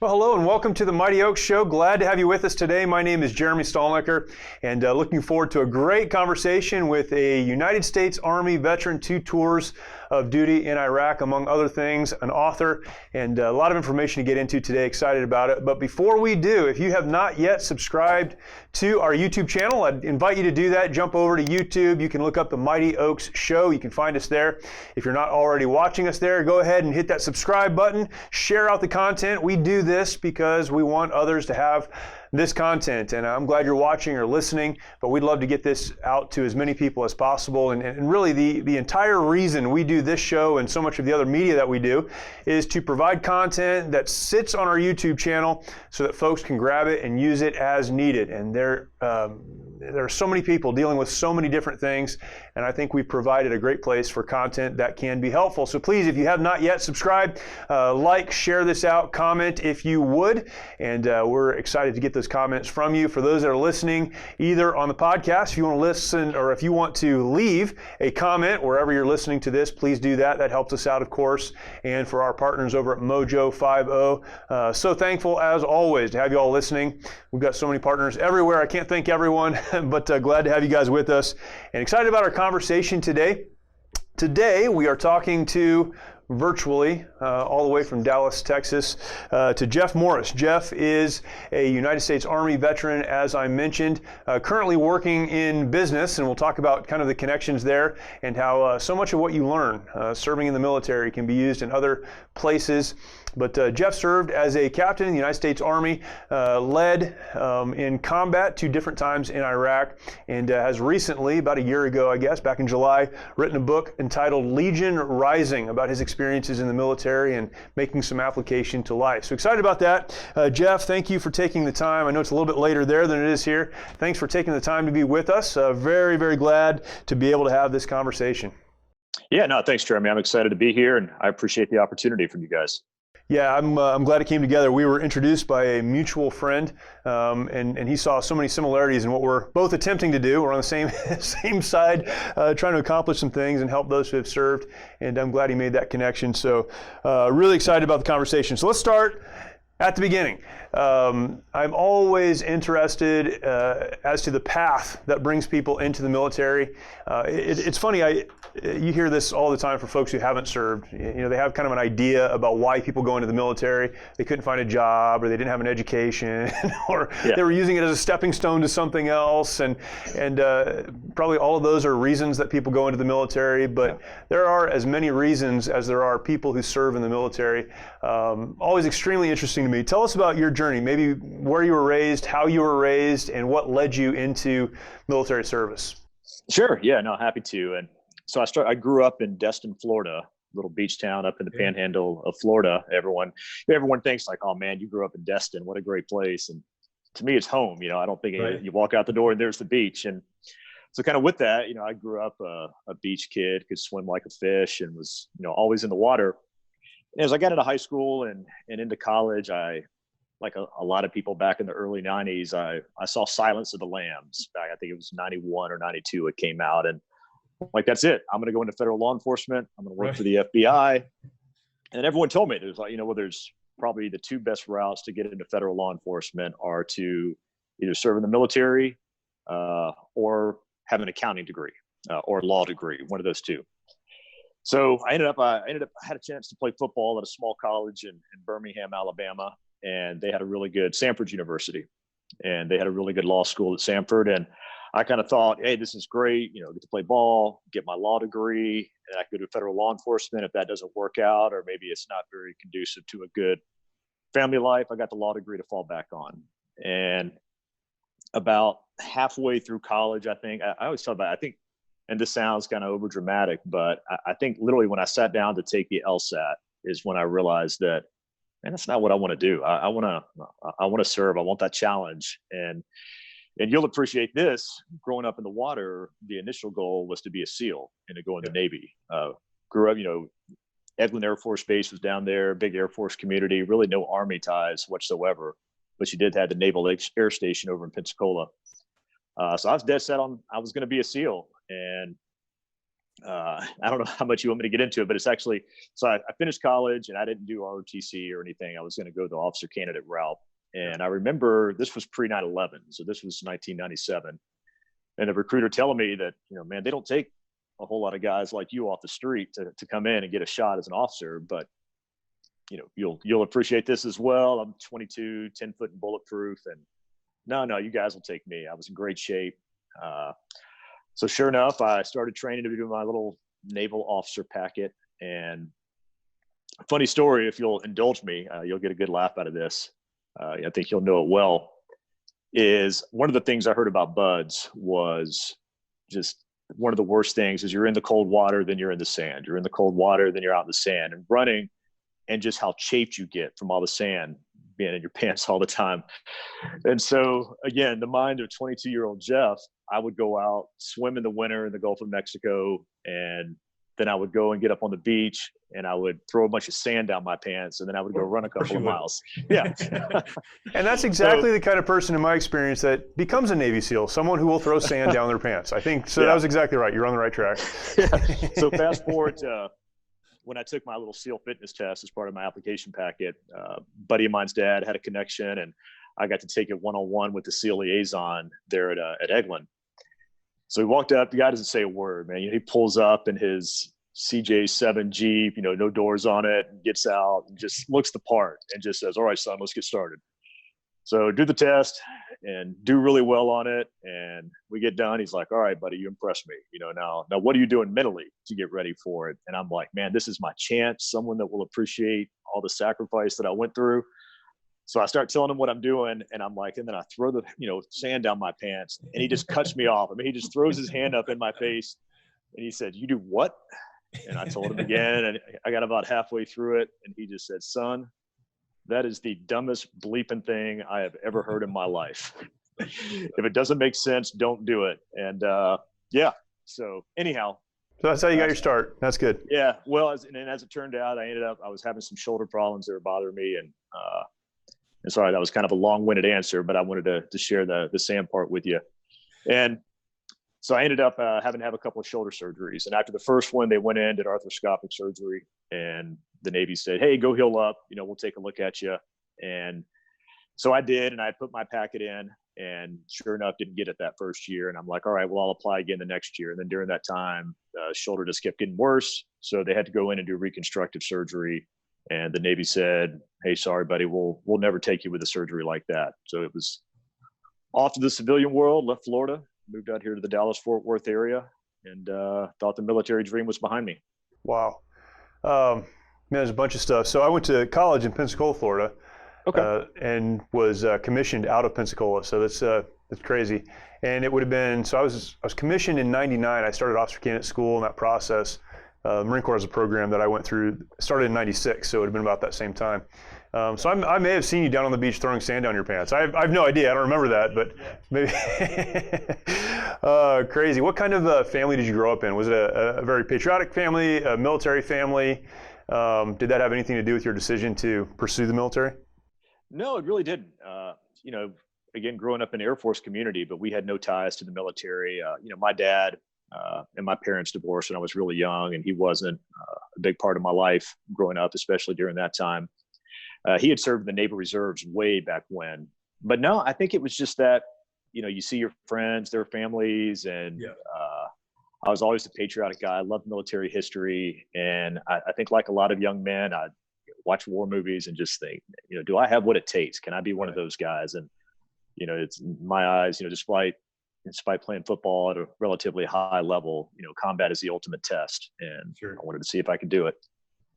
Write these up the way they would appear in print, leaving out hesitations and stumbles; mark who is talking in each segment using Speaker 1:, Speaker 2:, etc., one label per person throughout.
Speaker 1: Well, hello and welcome to the Mighty Oaks Show. Glad to have you with us today. My name is Jeremy Stalnecker, and looking forward to a great conversation with a United States Army veteran, 2 tours of duty in Iraq, among other things, an author, and a lot of information to get into today. Excited about it. But before we do, if you have not yet subscribed to our YouTube channel, I'd invite you to do that. Jump over to YouTube. You can look up the Mighty Oaks Show. You can find us there. If you're not already watching us there, go ahead and hit that subscribe button. Share out the content. We do this because we want others to have this content, and I'm glad you're watching or listening, but we'd love to get this out to as many people as possible. And really the entire reason we do this show and so much of the other media that we do is to provide content that sits on our YouTube channel so that folks can grab it and use it as needed. And there are so many people dealing with so many different things, and I think we've provided a great place for content that can be helpful. So please, if you have not yet subscribed, like, share this out, comment if you would, and we're excited to get those comments from you. For those that are listening either on the podcast, if you want to listen or if you want to leave a comment wherever you're listening to this, please do that. That helps us out, of course. And for our partners over at Mojo 50, so thankful as always to have you all listening. We've got so many partners everywhere. I can't thank everyone, but glad to have you guys with us and excited about our conversation today. Today we are talking to virtually all the way from Dallas, Texas, to Jeff Morris. Jeff is a United States Army veteran, as I mentioned, currently working in business, and we'll talk about kind of the connections there and how so much of what you learn serving in the military can be used in other places. But Jeff served as a captain in the United States Army, led in combat 2 different times in Iraq, and has recently, about a year ago, I guess, back in July, written a book entitled Legion Rising about his experiences in the military and making some application to life. So excited about that. Jeff, thank you for taking the time. I know it's a little bit later there than it is here. Thanks for taking the time to be with us. Very, very glad to be able to have this conversation.
Speaker 2: Yeah, no, thanks, Jeremy. I'm excited to be here, and I appreciate the opportunity from you guys.
Speaker 1: Yeah, I'm glad it came together. We were introduced by a mutual friend, and he saw so many similarities in what we're both attempting to do. We're on the same side, trying to accomplish some things and help those who have served, and I'm glad he made that connection. So really excited about the conversation. So let's start at the beginning. I'm always interested as to the path that brings people into the military. It's funny, you hear this all the time for folks who haven't served. You know, they have kind of an idea about why people go into the military. They couldn't find a job, or they didn't have an education, or they were using it as a stepping stone to something else. And probably all of those are reasons that people go into the military, but there are as many reasons as there are people who serve in the military. Always extremely interesting to me. Tell us about your journey, maybe where you were raised, how you were raised, and what led you into military service.
Speaker 2: Sure. Yeah, no, happy to. And so I grew up in Destin, Florida, little beach town up in the panhandle of Florida. Everyone thinks like, oh man, you grew up in Destin. What a great place. And to me, it's home. You know, I don't think you walk out the door and there's the beach. And so kind of with that, you know, I grew up a beach kid, could swim like a fish, and was, you know, always in the water. And as I got into high school and into college, like a lot of people back in the early 90s, I saw Silence of the Lambs back, I think it was 91 or 92 it came out. And like, that's it. I'm going to go into federal law enforcement. I'm going to work for the FBI. And everyone told me, there's like, you know, well, there's probably the 2 best routes to get into federal law enforcement are to either serve in the military or have an accounting degree or law degree, one of those 2. So I had a chance to play football at a small college in Birmingham, Alabama. And they had a really good Samford University, and they had a really good law school at Samford. And I kind of thought, hey, this is great, you know, get to play ball, get my law degree, and I could go to federal law enforcement if that doesn't work out, or maybe it's not very conducive to a good family life. I got the law degree to fall back on. And about halfway through college, I always tell about, and this sounds kind of over dramatic, but I think literally when I sat down to take the LSAT is when I realized that, man, that's not what I want to do. I want to serve. I want that challenge. And you'll appreciate this. Growing up in the water, the initial goal was to be a SEAL and to go in the Navy. Grew up, you know, Eglin Air Force Base was down there, big Air Force community, really no Army ties whatsoever. But you did have the Naval Air Station over in Pensacola. So I was dead set on I was going to be a SEAL. And I don't know how much you want me to get into it, but it's actually, so I finished college and I didn't do ROTC or anything. I was going to go the officer candidate route. And I remember this was pre 9/11. So this was 1997. And the recruiter telling me that, man, they don't take a whole lot of guys like you off the street to come in and get a shot as an officer, but you'll appreciate this as well. I'm 22, 10 foot and bulletproof. And no, you guys will take me. I was in great shape. So sure enough, I started training to do my little naval officer packet. And funny story, if you'll indulge me, you'll get a good laugh out of this. I think you'll know it well. Is one of the things I heard about buds was just one of the worst things is you're in the cold water, then you're in the sand. You're in the cold water, then you're out in the sand and running, and just how chafed you get from all the sand being in your pants all the time. And so again, the mind of 22-year-old Jeff, I would go out, swim in the winter in the Gulf of Mexico, and then I would go and get up on the beach and I would throw a bunch of sand down my pants and then I would go run a couple of miles. Yeah.
Speaker 1: And that's exactly the kind of person in my experience that becomes a Navy SEAL, someone who will throw sand down their pants. I think so. Yeah. That was exactly right. You're on the right track.
Speaker 2: Yeah. So fast forward to when I took my little SEAL fitness test as part of my application packet, buddy of mine's dad had a connection and I got to take it one-on-one with the SEAL liaison there at Eglin. So he walked up, the guy doesn't say a word, man. He pulls up in his CJ7 Jeep, no doors on it, gets out and just looks the part and just says, all right, son, let's get started. So do the test and do really well on it. And we get done. He's like, all right, buddy, you impressed me. Now what are you doing mentally to get ready for it? And I'm like, man, this is my chance, someone that will appreciate all the sacrifice that I went through. So I start telling him what I'm doing and I'm like, and then I throw the, sand down my pants and he just cuts me off. I mean, he just throws his hand up in my face and he said, you do what? And I told him again, and I got about halfway through it. And he just said, son, that is the dumbest bleeping thing I have ever heard in my life. If it doesn't make sense, don't do it. And yeah. So anyhow.
Speaker 1: So that's how you got your start. That's good.
Speaker 2: Yeah. Well, as it turned out, I was having some shoulder problems that were bothering me. And sorry, that was kind of a long-winded answer, but I wanted to share the sand part with you. And so I ended up having to have a couple of shoulder surgeries. And after the first one, they went in, did arthroscopic surgery, and the Navy said, hey, go heal up. We'll take a look at you. And so I did, and I put my packet in, and sure enough, didn't get it that first year. And I'm like, all right, well, I'll apply again the next year. And then during that time, shoulder just kept getting worse. So they had to go in and do reconstructive surgery. And the Navy said, hey, sorry, buddy, we'll never take you with a surgery like that. So it was off to the civilian world, left Florida, moved out here to the Dallas-Fort Worth area, and thought the military dream was behind me.
Speaker 1: Wow. Man, there's a bunch of stuff. So I went to college in Pensacola, Florida, and was commissioned out of Pensacola. So that's crazy. And it would have been, so I was commissioned in 99. I started officer candidate school in that process. Marine Corps is a program that I went through, started in 96, so it would have been about that same time. So I may have seen you down on the beach throwing sand down your pants. I have no idea. I don't remember that, but maybe. Crazy. What kind of family did you grow up in? Was it a very patriotic family, a military family? Did that have anything to do with your decision to pursue the military?
Speaker 2: No, it really didn't. Again, growing up in the Air Force community, but we had no ties to the military. My dad and my parents divorced when I was really young, and he wasn't a big part of my life growing up, especially during that time. He had served in the Naval Reserves way back when. But no, I think it was just that, you see your friends, their families, and I was always a patriotic guy. I loved military history. And I think like a lot of young men, I watch war movies and just think, do I have what it takes? Can I be one of those guys? And, it's in my eyes, despite playing football at a relatively high level, combat is the ultimate test. And I wanted to see if I could do it.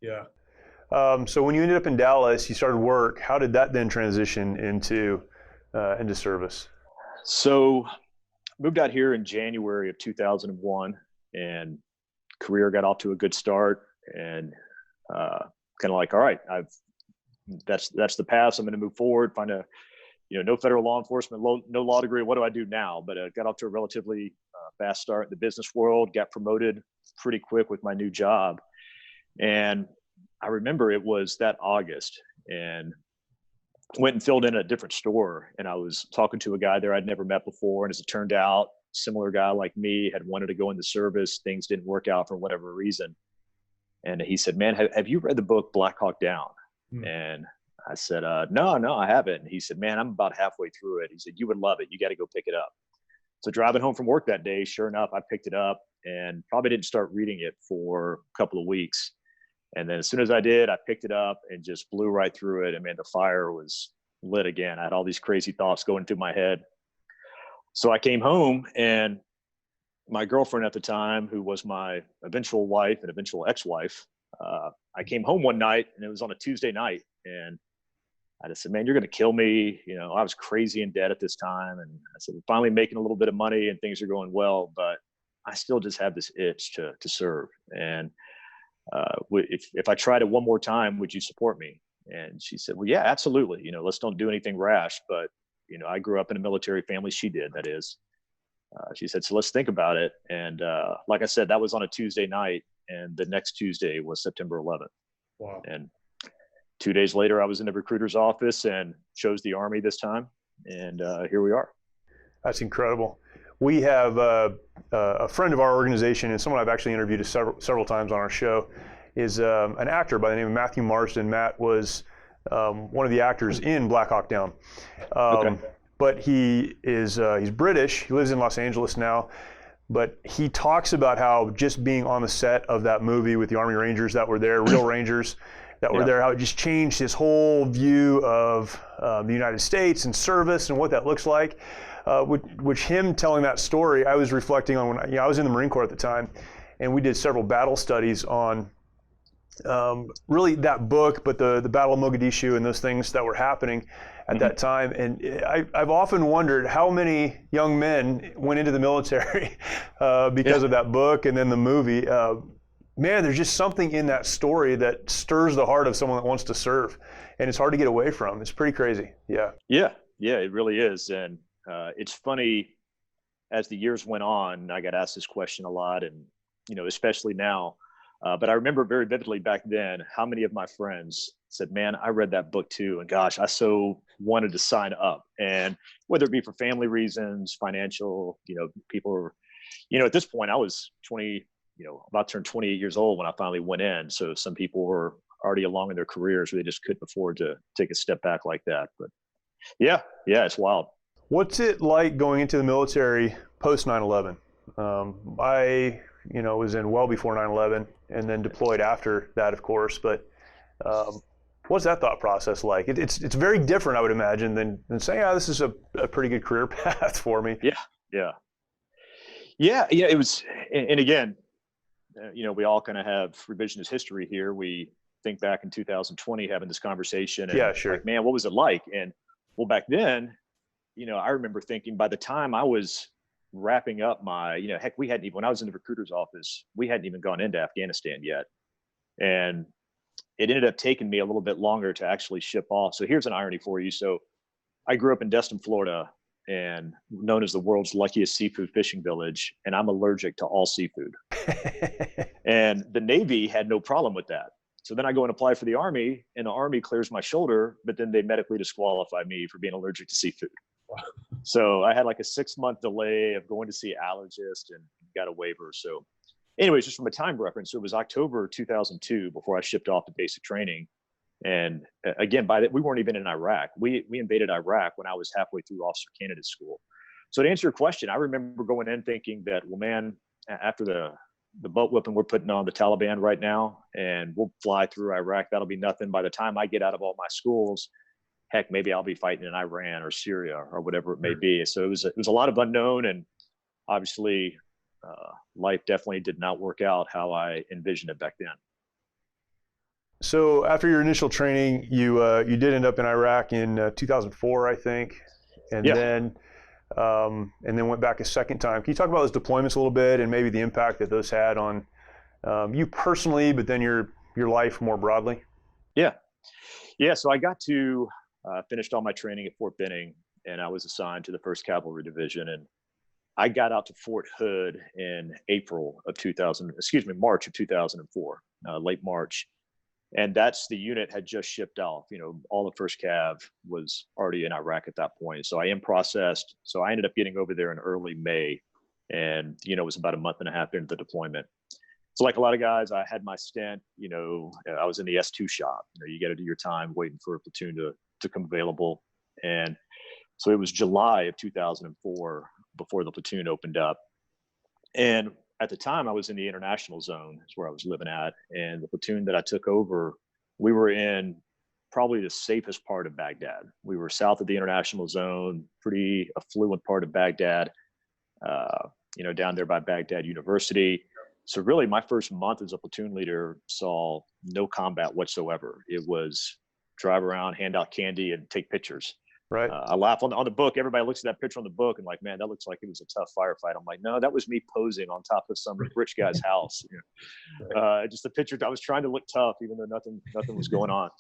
Speaker 1: Yeah. So when you ended up in Dallas, you started work. How did that then transition into service?
Speaker 2: So moved out here in January of 2001, and career got off to a good start, and kind of like, all right, that's the path. So I'm going to move forward, find a, no federal law enforcement, no law degree. What do I do now? But got off to a relatively fast start in the business world, got promoted pretty quick with my new job. And I remember it was that August, and went and filled in at a different store. And I was talking to a guy there I'd never met before. And as it turned out, similar guy like me, had wanted to go in the service. Things didn't work out for whatever reason. And he said, man, have you read the book Black Hawk Down?
Speaker 1: Hmm.
Speaker 2: And I said, no, I haven't. And he said, man, I'm about halfway through it. He said, you would love it. You got to go pick it up. So driving home from work that day, sure enough, I picked it up and probably didn't start reading it for a couple of weeks. And then as soon as I did, I picked it up and just blew right through it. And man, the fire was lit again. I had all these crazy thoughts going through my head. So I came home, and my girlfriend at the time, who was my eventual wife and eventual ex-wife, I came home one night, and it was on a Tuesday night. And I just said, man, you're going to kill me. You know, I was crazy in debt at this time. And I said, we're finally making a little bit of money and things are going well, but I still just have this itch to serve. And if I tried it one more time, would you support me? And she said, well, yeah, absolutely. You know, let's don't do anything rash. But, you know, I grew up in a military family. She did, that is. She said, so let's think about it. And like I said, that was on a Tuesday night. And the next Tuesday was September 11th.
Speaker 1: Wow.
Speaker 2: And 2 days later, I was in the recruiter's office and chose the Army this time. And here we are.
Speaker 1: That's incredible. We have a friend of our organization, and someone I've actually interviewed several times on our show, is an actor by the name of Matthew Marsden. Matt was one of the actors in Black Hawk Down.
Speaker 2: Okay.
Speaker 1: But he's British. He lives in Los Angeles now. But he talks about how just being on the set of that movie with the Army Rangers that were there, real Rangers that were there, how it just changed his whole view of the United States and service and what that looks like. Which him telling that story, I was reflecting on when I was in the Marine Corps at the time, and we did several battle studies on really that book, but the Battle of Mogadishu and those things that were happening at that time. And I've often wondered how many young men went into the military because of that book and then the movie. Man, there's just something in that story that stirs the heart of someone that wants to serve, and it's hard to get away from. It's pretty crazy. Yeah,
Speaker 2: it really is. And it's funny, as the years went on, I got asked this question a lot, and, you know, especially now. But I remember very vividly back then how many of my friends said, man, I read that book too. And gosh, I so wanted to sign up. And whether it be for family reasons, financial, you know, people were, you know, at this point I was 20, you know, about to turn 28 years old when I finally went in. So some people were already along in their careers where they just couldn't afford to take a step back like that. But yeah, it's wild.
Speaker 1: What's it like going into the military post 9/11? I, was in well before 9/11 and then deployed after that, of course. But what's that thought process like? It's very different, I would imagine, than saying, this is a pretty good career path for me.
Speaker 2: Yeah. It was, and again, we all kind of have revisionist history here. We think back in 2020 having this conversation. And like, man, what was it like? And well, back then, I remember thinking by the time I was wrapping up my, heck, we hadn't even, when I was in the recruiter's office, we hadn't even gone into Afghanistan yet. And it ended up taking me a little bit longer to actually ship off. So here's an irony for you. So I grew up in Destin, Florida, and known as the world's luckiest seafood fishing village. And I'm allergic to all seafood. And the Navy had no problem with that. So then I go and apply for the Army, and the Army clears my shoulder, but then they medically disqualify me for being allergic to seafood. Wow. So I had like a 6-month delay of going to see allergist and got a waiver. So anyways, just from a time reference, it was October 2002 before I shipped off to basic training. And again, by that, we weren't even in Iraq. We invaded Iraq when I was halfway through officer candidate school. So to answer your question, I remember going in thinking that, well, man, after the butt whipping we're putting on the Taliban right now, and we'll fly through Iraq, that'll be nothing. By the time I get out of all my schools, heck, maybe I'll be fighting in Iran or Syria or whatever it may be. So it was a lot of unknown, and obviously life definitely did not work out how I envisioned it back then.
Speaker 1: So after your initial training, you did end up in Iraq in 2004, I think, and then went back a second time. Can you talk about those deployments a little bit and maybe the impact that those had on you personally, but then your life more broadly?
Speaker 2: Yeah. So I got to finished all my training at Fort Benning, and I was assigned to the 1st Cavalry Division, and I got out to Fort Hood in March of 2004, late March. And that's the unit had just shipped off. All the 1st Cav was already in Iraq at that point. So I am processed. So I ended up getting over there in early May And, it was about a month and a half into the deployment. So like a lot of guys, I had my stint, I was in the S2 shop. You got to do your time waiting for a platoon to come available. And so it was July of 2004 before the platoon opened up. And at the time I was in the international zone, is where I was living at. And the platoon that I took over, we were in probably the safest part of Baghdad. We were south of the international zone, pretty affluent part of Baghdad, down there by Baghdad University. So really my first month as a platoon leader saw no combat whatsoever. It was drive around, hand out candy, and take pictures.
Speaker 1: Right.
Speaker 2: I laugh on the book. Everybody looks at that picture on the book and like, man, that looks like it was a tough firefight. I'm like, no, that was me posing on top of some rich guy's house. Just a picture. I was trying to look tough, even though nothing was going on.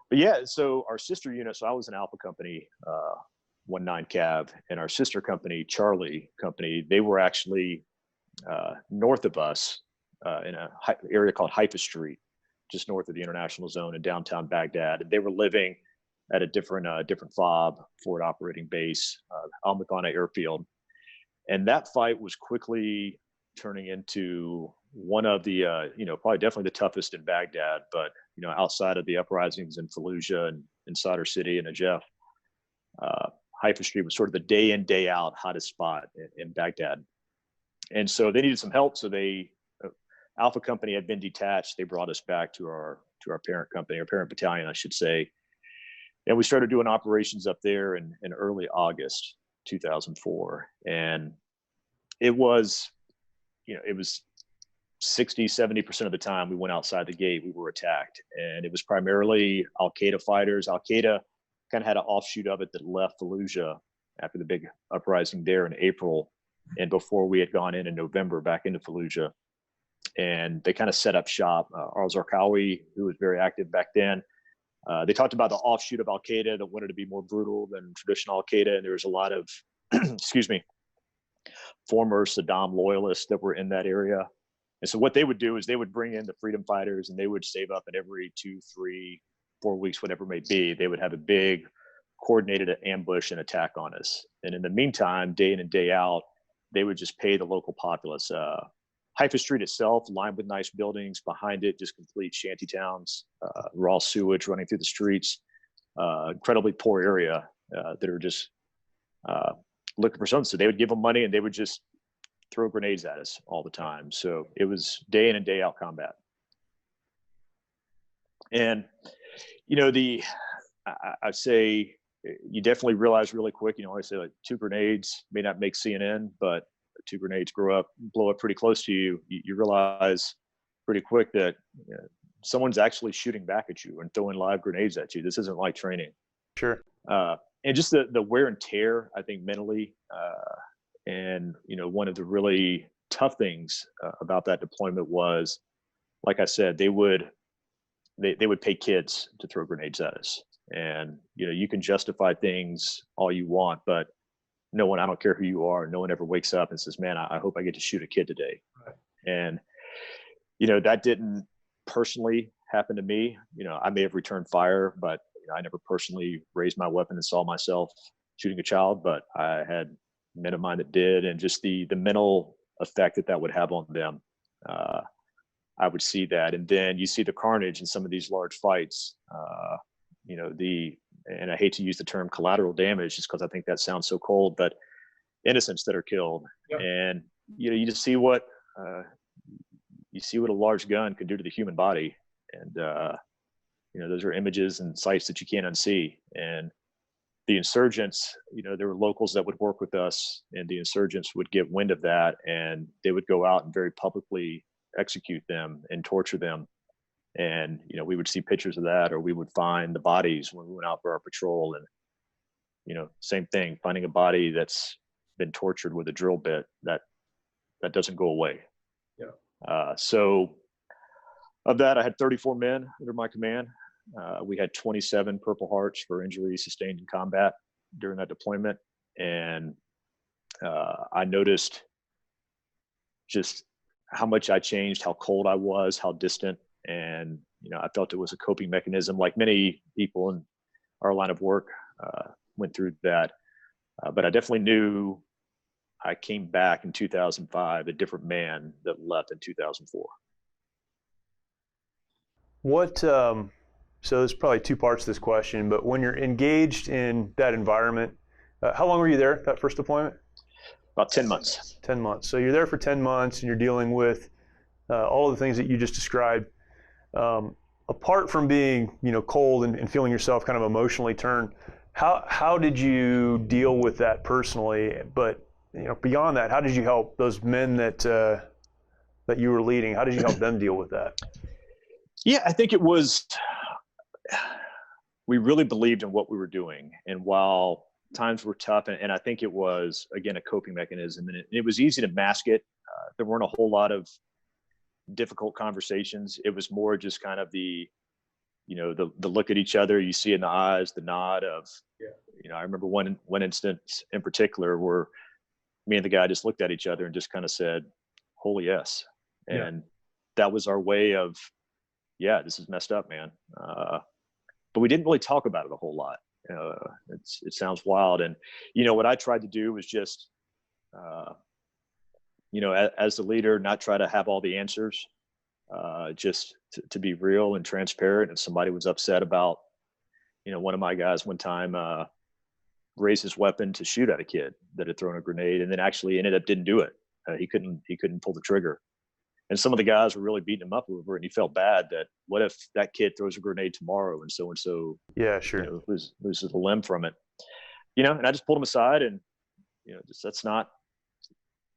Speaker 2: But yeah, so our sister unit. So I was in Alpha Company, 19 Cav, and our sister company, Charlie Company. They were actually north of us in an area called Haifa Street, just north of the international zone in downtown Baghdad. And they were living at a different FOB, forward operating base, Al Mathana Airfield. And that fight was quickly turning into one of the, probably definitely the toughest in Baghdad, but, outside of the uprisings in Fallujah and in Sadr City and Najaf, Haifa Street was sort of the day in, day out hottest spot in Baghdad. And so they needed some help. So Alpha Company had been detached. They brought us back to our parent company, our parent battalion, I should say. And we started doing operations up there in early August 2004. And it was 60, 70% of the time we went outside the gate, we were attacked. And it was primarily Al-Qaeda fighters. Al-Qaeda kind of had an offshoot of it that left Fallujah after the big uprising there in April. And before we had gone in November back into Fallujah. And they kind of set up shop. Al-Zarqawi, who was very active back then, they talked about the offshoot of Al-Qaeda that wanted to be more brutal than traditional Al-Qaeda. And there was a lot of, former Saddam loyalists that were in that area. And so what they would do is they would bring in the freedom fighters and they would save up, and every 2, 3, 4 weeks, whatever it may be, they would have a big coordinated ambush and attack on us. And in the meantime, day in and day out, they would just pay the local populace. Haifa Street itself, lined with nice buildings. Behind it, just complete shanty towns, raw sewage running through the streets. Incredibly poor area that are just looking for something. So they would give them money and they would just throw grenades at us all the time. So it was day in and day out combat. And, I'd say you definitely realize really quick, I say like 2 grenades may not make CNN, but 2 grenades blow up pretty close to you. You realize pretty quick that someone's actually shooting back at you and throwing live grenades at you. This isn't like training.
Speaker 1: Sure.
Speaker 2: And just the wear and tear, I think mentally, and one of the really tough things about that deployment was, like I said, they would pay kids to throw grenades at us. And, you can justify things all you want, but no one, I don't care who you are, no one ever wakes up and says, man, I hope I get to shoot a kid today. Right. And, that didn't personally happen to me. I may have returned fire, but I never personally raised my weapon and saw myself shooting a child, but I had men of mine that did. And just the mental effect that would have on them, I would see that. And then you see the carnage in some of these large fights, and I hate to use the term collateral damage just because I think that sounds so cold, but innocents that are killed. Yep. And, you just see what a large gun could do to the human body. And, those are images and sights that you can't unsee. And the insurgents, there were locals that would work with us, and the insurgents would get wind of that, and they would go out and very publicly execute them and torture them. And, we would see pictures of that, or we would find the bodies when we went out for our patrol. And, same thing, finding a body that's been tortured with a drill bit, that doesn't go away. Yeah. So of that, I had 34 men under my command. We had 27 Purple Hearts for injuries sustained in combat during that deployment. And I noticed just how much I changed, how cold I was, how distant. And, I felt it was a coping mechanism, like many people in our line of work went through that. But I definitely knew I came back in 2005, a different man that left in 2004.
Speaker 1: What, so there's probably two parts to this question, but when you're engaged in that environment, how long were you there, that first deployment?
Speaker 2: About 10 months.
Speaker 1: 10 months. So you're there for 10 months and you're dealing with all of the things that you just described. Apart from being, cold and feeling yourself kind of emotionally turned, how did you deal with that personally? But, beyond that, how did you help those men that you were leading? How did you help them deal with that?
Speaker 2: Yeah, I think it was, we really believed in what we were doing. And while times were tough, and I think it was, again, a coping mechanism, and it was easy to mask it. There weren't a whole lot of difficult conversations. It was more just kind of the look at each other, you see in the eyes, the nod of, I remember one instance in particular where me and the guy just looked at each other and just kind of said, holy yes. And that was our way of, this is messed up, man. But we didn't really talk about it a whole lot. It sounds wild. And, what I tried to do was just, as the leader, not try to have all the answers, just to be real and transparent. If somebody was upset about, one of my guys one time raised his weapon to shoot at a kid that had thrown a grenade and then actually ended up didn't do it. He couldn't pull the trigger. And some of the guys were really beating him up over it, and he felt bad that what if that kid throws a grenade tomorrow and so
Speaker 1: yeah, sure,
Speaker 2: loses a limb from it, and I just pulled him aside and that's not,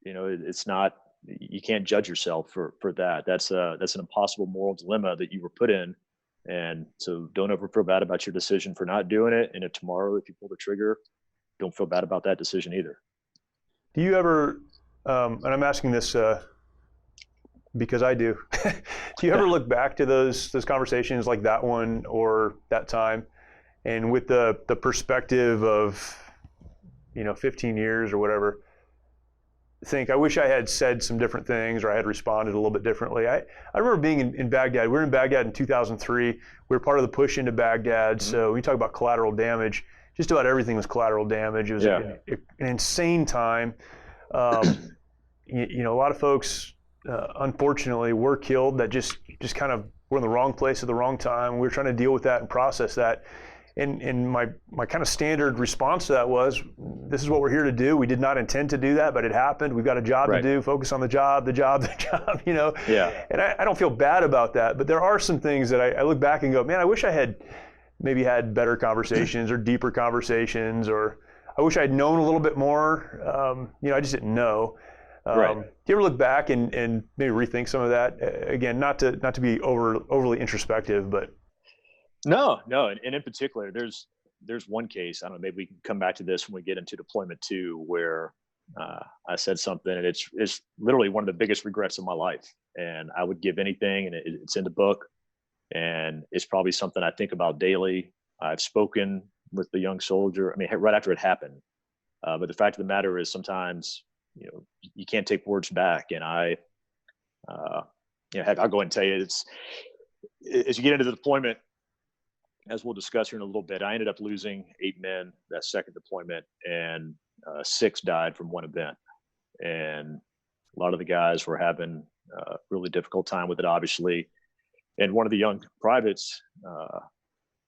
Speaker 2: it's not, you can't judge yourself for that. That's an impossible moral dilemma that you were put in. And so don't ever feel bad about your decision for not doing it. And if tomorrow, if you pull the trigger, don't feel bad about that decision either.
Speaker 1: Do you ever, and I'm asking this because I do, do you ever look back to those conversations like that one or that time, and with the perspective of, 15 years or whatever, think, I wish I had said some different things or I had responded a little bit differently. I remember being in Baghdad. We were in Baghdad in 2003. We were part of the push into Baghdad. Mm-hmm. So when you talk about collateral damage, just about everything was collateral damage. It was an insane time. A lot of folks, unfortunately, were killed that just kind of were in the wrong place at the wrong time. We were trying to deal with that and process that. And my kind of standard response to that was, this is what we're here to do. We did not intend to do that, but it happened. We've got a job to do. Focus on the job. Yeah. And I don't feel bad about that, but there are some things that I look back and go, man, I wish I had maybe had better conversations or deeper conversations, or I wish I had known a little bit more. I just didn't know. Do you ever look back and maybe rethink some of that? Again, not to be overly introspective, but.
Speaker 2: No. And in particular, there's one case, I don't know, maybe we can come back to this when we get into deployment 2, where I said something, and it's literally one of the biggest regrets of my life. And I would give anything, and it's in the book, and it's probably something I think about daily. I've spoken with the young soldier, right after it happened. But the fact of the matter is sometimes, you can't take words back. And I'll go ahead and tell you, it's, as you get into the deployment, as we'll discuss here in a little bit, I ended up losing 8 men that second deployment, and 6 died from one event. And a lot of the guys were having a really difficult time with it, obviously. And one of the young privates,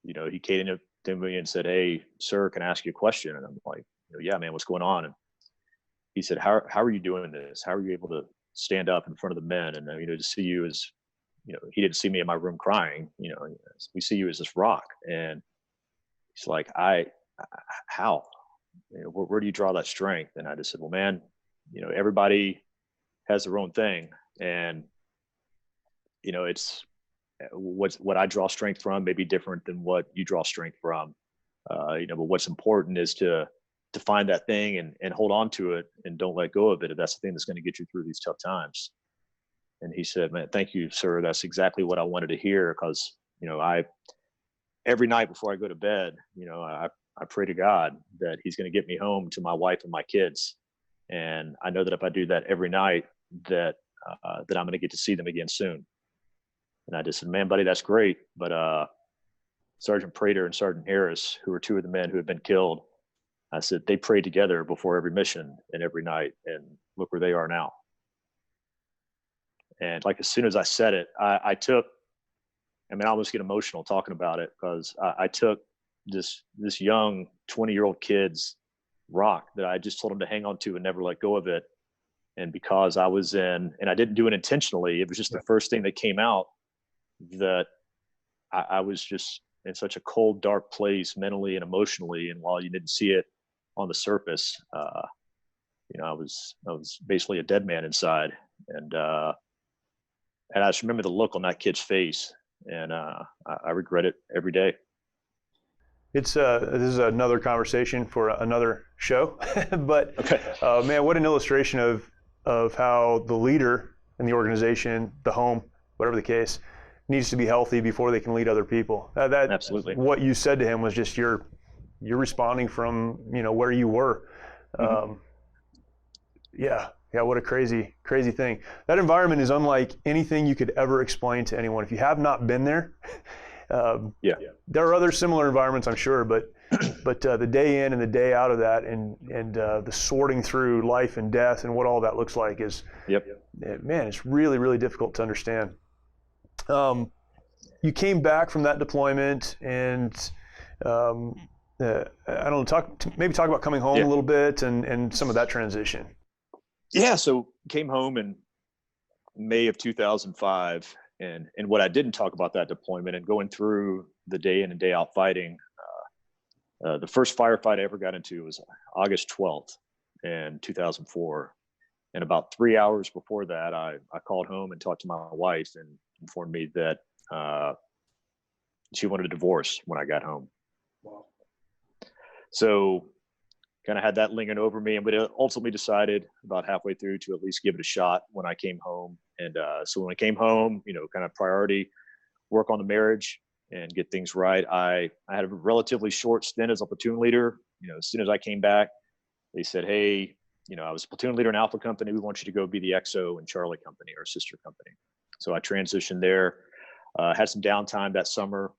Speaker 2: he came in to me and said, "Hey, sir, can I ask you a question?" And I'm like, "Yeah, man, what's going on?" And he said, how are you doing this? How are you able to stand up in front of the men? And, to see you as, he didn't see me in my room crying, we see you as this rock. And he's like, how, where do you draw that strength? And I just said, well, man, everybody has their own thing. And, it's what I draw strength from may be different than what you draw strength from. But what's important is to find that thing and hold on to it and don't let go of it. If that's the thing that's going to get you through these tough times. And he said, "Man, thank you, sir. That's exactly what I wanted to hear." Because, every night before I go to bed, I pray to God that he's going to get me home to my wife and my kids. And I know that if I do that every night, that I'm going to get to see them again soon. And I just said, "Man, buddy, that's great. But Sergeant Prater and Sergeant Harris, who were 2 of the men who had been killed, I said, they prayed together before every mission and every night, and look where they are now. And like, as soon as I said it, I almost get emotional talking about it, because I took this young 20-year-old kid's rock that I just told him to hang on to and never let go of it. And because I was in, and I didn't do it intentionally, it was just the first thing that came out, that I was just in such a cold, dark place mentally and emotionally. And while you didn't see it on the surface, I was basically a dead man inside. And I just remember the look on that kid's face, and I regret it every day.
Speaker 1: This is another conversation for another show, but
Speaker 2: Okay.
Speaker 1: Man, what an illustration of how the leader in the organization, the home, whatever the case, needs to be healthy before they can lead other people. That
Speaker 2: Absolutely.
Speaker 1: What you said to him was just you're responding from where you were.
Speaker 2: Mm-hmm.
Speaker 1: Yeah, what a crazy thing. That environment is unlike anything you could ever explain to anyone. If you have not been there, there are other similar environments, I'm sure, but the day in and the day out of that, and the sorting through life and death and what all that looks like is, man, it's really, really difficult to understand. You came back from that deployment, and I don't know, maybe talk about coming home a little bit and some of that transition.
Speaker 2: Yeah, so came home in May of 2005, and what I didn't talk about that deployment and going through the day in and day out fighting, the first firefight I ever got into was August 12th in 2004. And about 3 hours before that, I called home and talked to my wife and informed me that she wanted a divorce when I got home.
Speaker 1: Wow.
Speaker 2: So kind of had that lingering over me, and we ultimately decided about halfway through to at least give it a shot when I came home. And so when I came home, kind of priority, work on the marriage and get things right. I had a relatively short stint as a platoon leader. As soon as I came back, they said, hey, I was a platoon leader in Alpha Company. We want you to go be the XO in Charlie Company, our sister company. So I transitioned there, had some downtime that summer,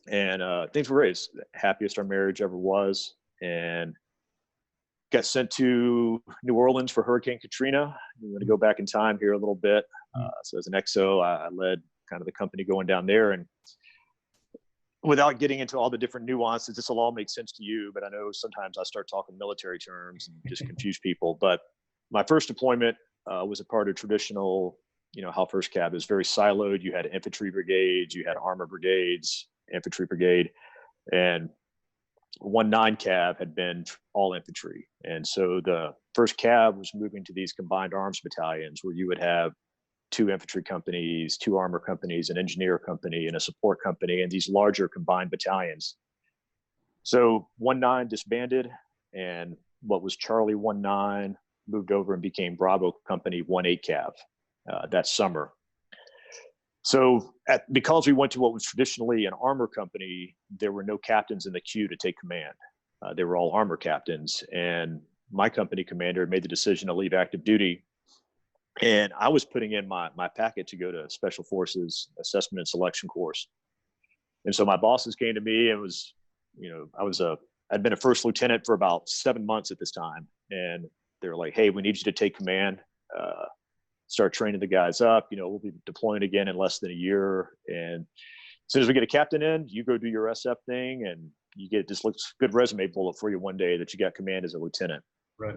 Speaker 2: and things were great. Happiest our marriage ever was. And got sent to New Orleans for Hurricane Katrina. I'm going to go back in time here a little bit. So as an XO, I led kind of the company going down there. And without getting into all the different nuances, this will all make sense to you, but I know sometimes I start talking military terms and just confuse people. But my first deployment was a part of traditional, how First Cav is very siloed. You had infantry brigades, you had armor brigades, infantry brigade, and 1-9 Cav had been all infantry. And so the First Cav was moving to these combined arms battalions where you would have 2 infantry companies, 2 armor companies, an engineer company, and a support company, and these larger combined battalions. So 1-9 disbanded, and what was Charlie 1-9 moved over and became Bravo Company 1-8 Cav that summer. So because we went to what was traditionally an armor company, there were no captains in the queue to take command. They were all armor captains, and my company commander made the decision to leave active duty. And I was putting in my packet to go to Special Forces Assessment and Selection course. And so my bosses came to me and I'd been a first lieutenant for about 7 months at this time. And they were like, hey, we need you to take command, start training the guys up. We'll be deploying again in less than a year. And as soon as we get a captain in, you go do your SF thing, and you get this looks good resume bullet for you one day that you got command as a lieutenant.
Speaker 1: Right.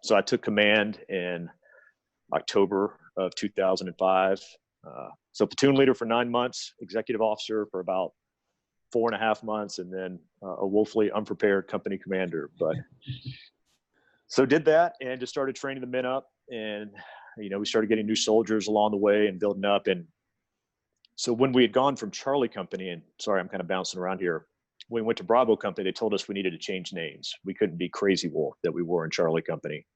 Speaker 2: So I took command in October of 2005. So platoon leader for 9 months, executive officer for about 4.5 months, and then a woefully unprepared company commander. But so did that and just started training the men up, and we started getting new soldiers along the way and building up. And so when we had gone from Charlie Company, and sorry, I'm kind of bouncing around here. When we went to Bravo Company, they told us we needed to change names. We couldn't be Crazy Wolf that we were in Charlie Company.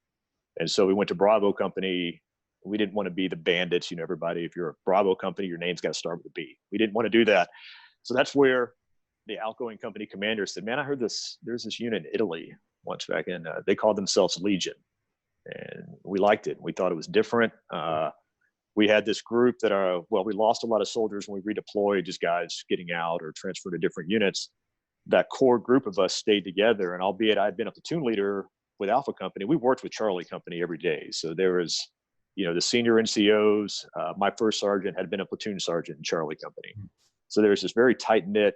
Speaker 2: And so we went to Bravo Company. We didn't want to be the bandits. Everybody, if you're a Bravo Company, your name's got to start with a B. We didn't want to do that. So that's where the outgoing company commander said, man, I heard there's this unit in Italy once back in, they called themselves Legion. And we liked it. We thought it was different. We had this group that we lost a lot of soldiers when we redeployed, just guys getting out or transferred to different units. that core group of us stayed together. And albeit I'd been a platoon leader with Alpha Company, we worked with Charlie Company every day. So there was, the senior NCOs. My first sergeant had been a platoon sergeant in Charlie Company. So there was this very tight knit,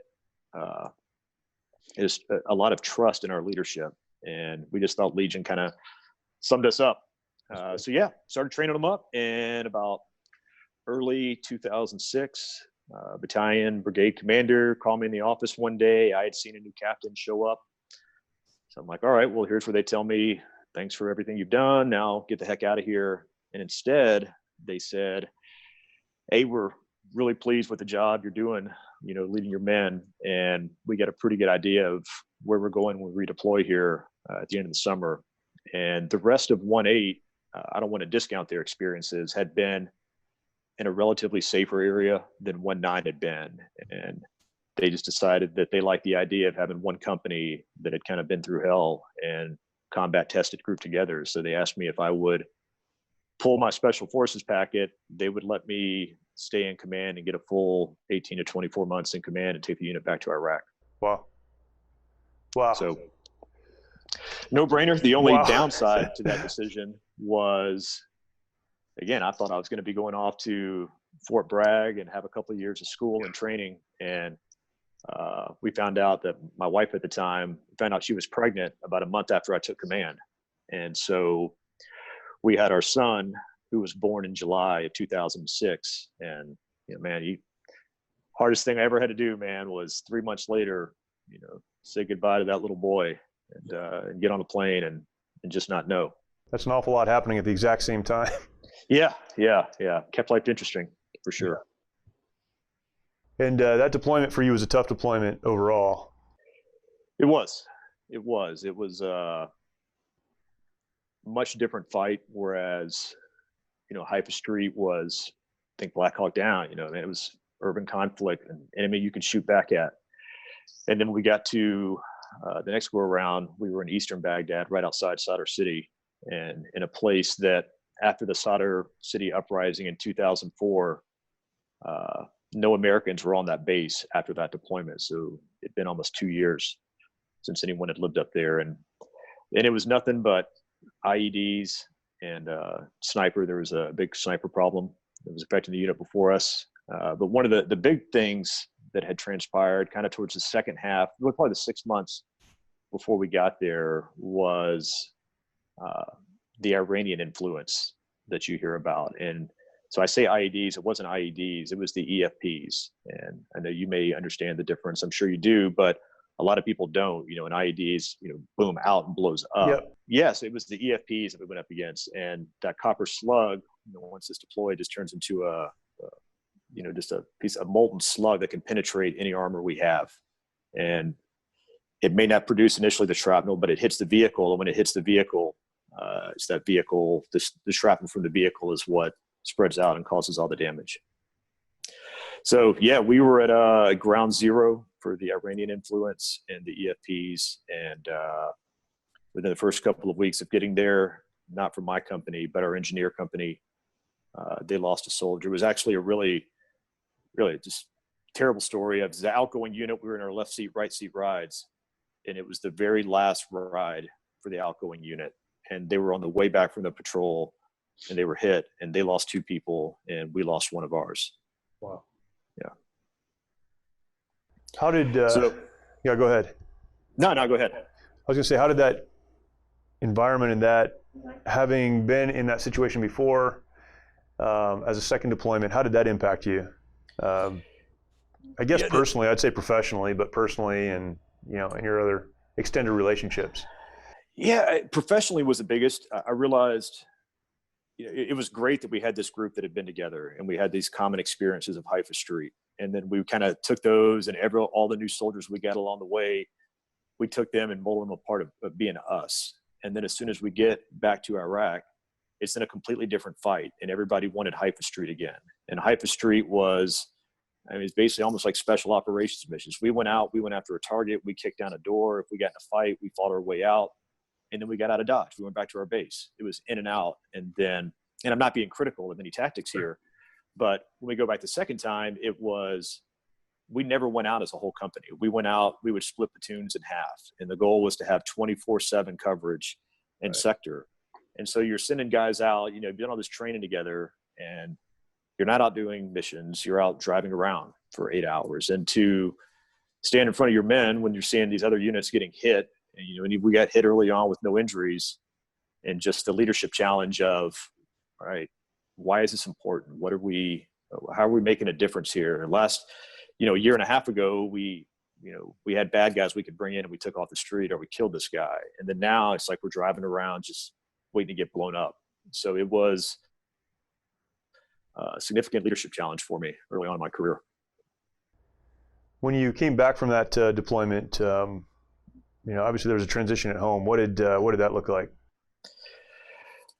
Speaker 2: is a lot of trust in our leadership, and we just thought Legion kind of summed us up. So yeah, started training them up, and about early 2006, battalion brigade commander called me in the office one day. I had seen a new captain show up. So I'm like, all right, well, here's where they tell me, thanks for everything you've done. Now get the heck out of here. And instead they said, hey, we're really pleased with the job you're doing, leading your men. And we got a pretty good idea of where we're going when we redeploy here at the end of the summer. And the rest of 1-8, I don't want to discount their experiences, had been in a relatively safer area than 1-9 had been. And they just decided that they liked the idea of having one company that had kind of been through hell and combat tested group together. So they asked me if I would pull my special forces packet. They would let me stay in command and get a full 18 to 24 months in command and take the unit back to Iraq.
Speaker 1: Wow.
Speaker 2: So no brainer. The only downside to that decision was, again, I thought I was going to be going off to Fort Bragg and have a couple of years of school and training. And we found out that my wife at the time found out she was pregnant about a month after I took command. And so we had our son, who was born in July of 2006. And, hardest thing I ever had to do, man, was 3 months later, say goodbye to that little boy and get on a plane and just not know.
Speaker 1: That's an awful lot happening at the exact same time.
Speaker 2: Yeah. Kept life interesting, for sure.
Speaker 1: And that deployment for you was a tough deployment overall.
Speaker 2: It was a much different fight. Whereas, Haifa Street was, I think, Black Hawk Down, it was urban conflict and enemy you could shoot back at. And then we got to the next go around, we were in Eastern Baghdad, right outside Sadr City, and in a place that after the Sadr City uprising in 2004, no Americans were on that base after that deployment. So it'd been almost 2 years since anyone had lived up there. And it was nothing but IEDs and sniper. There was a big sniper problem that was affecting the unit before us. But one of the big things that had transpired kind of towards the second half, probably the 6 months before we got there, was the Iranian influence that you hear about. And so I say IEDs, it wasn't IEDs, it was the EFPs. And I know you may understand the difference. I'm sure you do, but a lot of people don't. An IED is, boom, out and blows up.
Speaker 1: Yep.
Speaker 2: Yes, it was the EFPs that we went up against. And that copper slug, once it's deployed, just turns into just a piece of molten slug that can penetrate any armor we have. And it may not produce initially the shrapnel, but it hits the vehicle. And when it hits the vehicle, it's that vehicle, the shrapnel from the vehicle is what spreads out and causes all the damage. So yeah, we were at ground zero for the Iranian influence and the EFPs. And within the first couple of weeks of getting there, not from my company, but our engineer company, they lost a soldier. It was actually a really just terrible story. It was the outgoing unit. We were in our left seat, right seat rides. And it was the very last ride for the outgoing unit. And they were on the way back from the patrol and they were hit and they lost 2 people and we lost one of ours.
Speaker 1: Wow.
Speaker 2: Yeah.
Speaker 1: How did, yeah, go ahead.
Speaker 2: No, go ahead.
Speaker 1: I was gonna say, how did that environment and that, having been in that situation before, as a second deployment, how did that impact you? I guess personally, I'd say professionally, but personally and, in your other extended relationships.
Speaker 2: Yeah, professionally was the biggest. I realized it was great that we had this group that had been together and we had these common experiences of Haifa Street. And then we kind of took those and all the new soldiers we got along the way, we took them and molded them a part of being us. And then as soon as we get back to Iraq, it's in a completely different fight. And everybody wanted Haifa Street again. And Haifa Street was, it's basically almost like special operations missions. We went out, we went after a target, we kicked down a door. If we got in a fight, we fought our way out. And then we got out of Dodge. We went back to our base. It was in and out. And I'm not being critical of any tactics here, but when we go back the second time, it was, we never went out as a whole company. We went out, we would split platoons in half. And the goal was to have 24/7 coverage in sector. And so you're sending guys out, you've done all this training together, and you're not out doing missions. You're out driving around for 8 hours. And to stand in front of your men when you're seeing these other units getting hit, and we got hit early on with no injuries, and just the leadership challenge of, all right, why is this important? How are we making a difference here? Last, a year and a half ago, we had bad guys we could bring in and we took off the street, or we killed this guy. And then now it's like we're driving around just waiting to get blown up. So it was a significant leadership challenge for me early on in my career.
Speaker 1: When you came back from that deployment, obviously there was a transition at home. What did that look like?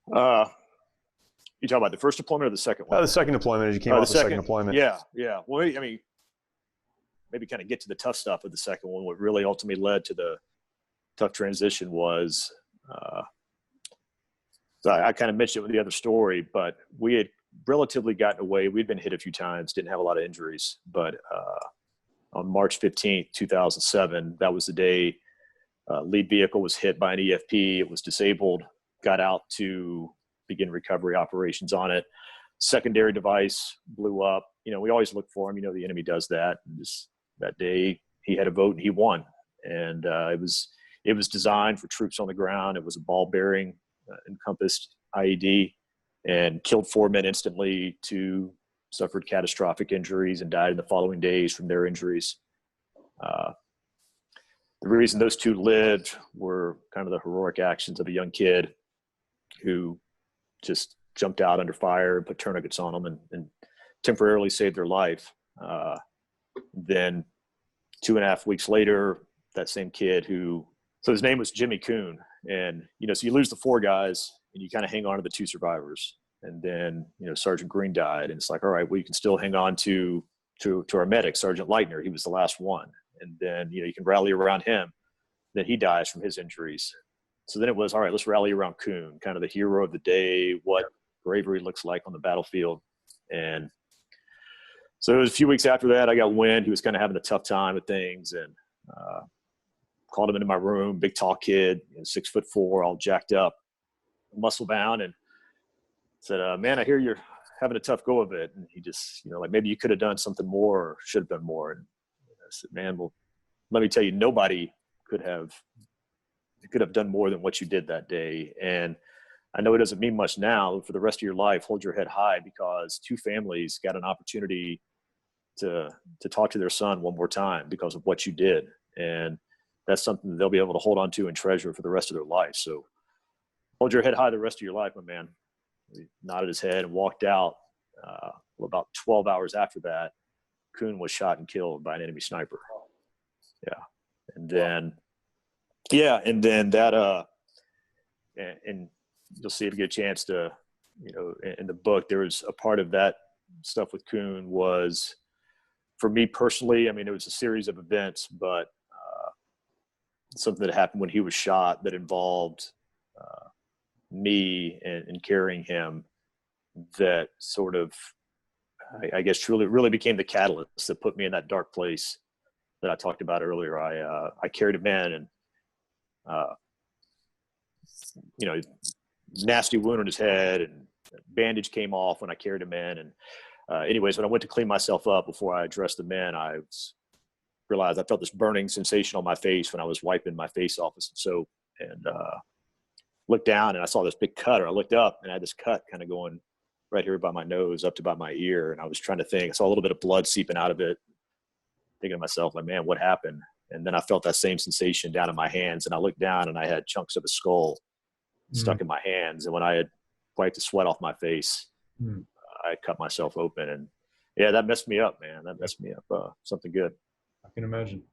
Speaker 2: You talking about the first deployment or the second one?
Speaker 1: The second deployment, as you came off the second deployment.
Speaker 2: Yeah. Well, maybe kind of get to the tough stuff of the second one. What really ultimately led to the tough transition was, so I kind of mentioned it with the other story, but we had relatively gotten away. We'd been hit a few times, didn't have a lot of injuries, but on March 15th, 2007, that was the day lead vehicle was hit by an EFP. It was disabled, got out to begin recovery operations on it. Secondary device blew up. We always look for him. The enemy does that. And that day he had a vote and he won. And it was designed for troops on the ground. It was a ball bearing encompassed IED, and killed 4 men instantly. 2 suffered catastrophic injuries and died in the following days from their injuries. The reason those 2 lived were kind of the heroic actions of a young kid who just jumped out under fire and put tourniquets on them and temporarily saved their life. Then 2.5 weeks later, that same kid so his name was Jimmy Kuhn. And, so you lose the 4 guys and you kind of hang on to the 2 survivors. And then, Sergeant Green died, and it's like, all right, well, you can still hang on to our medic, Sergeant Leitner. He was the last one. And then, you can rally around him. Then he dies from his injuries. So then it was, all right, let's rally around Kuhn, kind of the hero of the day, what bravery looks like on the battlefield. And so it was a few weeks after that, I got wind. He was kind of having a tough time with things, and called him into my room, big tall kid, 6'4", all jacked up, muscle bound, and said, man, I hear you're having a tough go of it. And he just, like, maybe you could have done something more or should have done more. And I said, man, well, let me tell you, nobody could have done more than what you did that day. And I know it doesn't mean much now. For the rest of your life, hold your head high, because 2 families got an opportunity to talk to their son one more time because of what you did. And that's something that they'll be able to hold on to and treasure for the rest of their life. So hold your head high the rest of your life, my man. He nodded his head and walked out. About 12 hours after that, Kuhn was shot and killed by an enemy sniper. Yeah. And then that, and you'll see if you get a chance to, in the book, there was a part of that stuff with Kuhn was, for me personally, it was a series of events, but something that happened when he was shot that involved me and carrying him, that sort of, I guess, truly really became the catalyst that put me in that dark place that I talked about earlier. I carried him in, and nasty wound on his head, and bandage came off when I carried him in. And anyways, when I went to clean myself up before I addressed the men, I realized I felt this burning sensation on my face when I was wiping my face off with some soap, and looked down and I saw this big cut, or I looked up and I had this cut kind of going right here by my nose up to about my ear. And I was trying to think, I saw a little bit of blood seeping out of it, thinking to myself, like, man, what happened? And then I felt that same sensation down in my hands, and I looked down and I had chunks of a skull stuck in my hands. And when I had wiped the sweat off my face, I cut myself open. And yeah, that messed me up, man. That messed me up something good.
Speaker 3: I can imagine.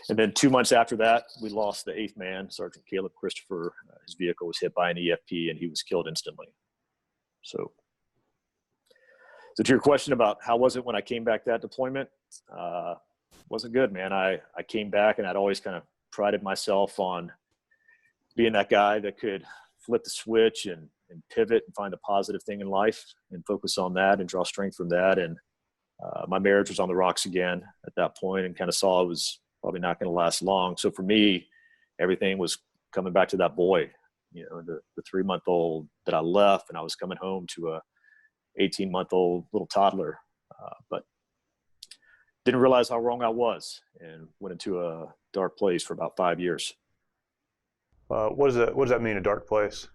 Speaker 2: And then 2 months after that, we lost the 8th man, Sergeant Caleb Christopher. His vehicle was hit by an EFP, and he was killed instantly. So to your question about how was it when I came back that deployment, wasn't good, man. I came back, and I'd always kind of prided myself on being that guy that could flip the switch and pivot and find the positive thing in life and focus on that and draw strength from that. And My marriage was on the rocks again at that point, and kind of saw it was probably not going to last long. So for me, everything was coming back to that boy, the 3-month-old that I left, and I was coming home to a 18-month-old little toddler. But didn't realize how wrong I was, and went into a dark place for about 5 years.
Speaker 1: What does that mean, a dark place?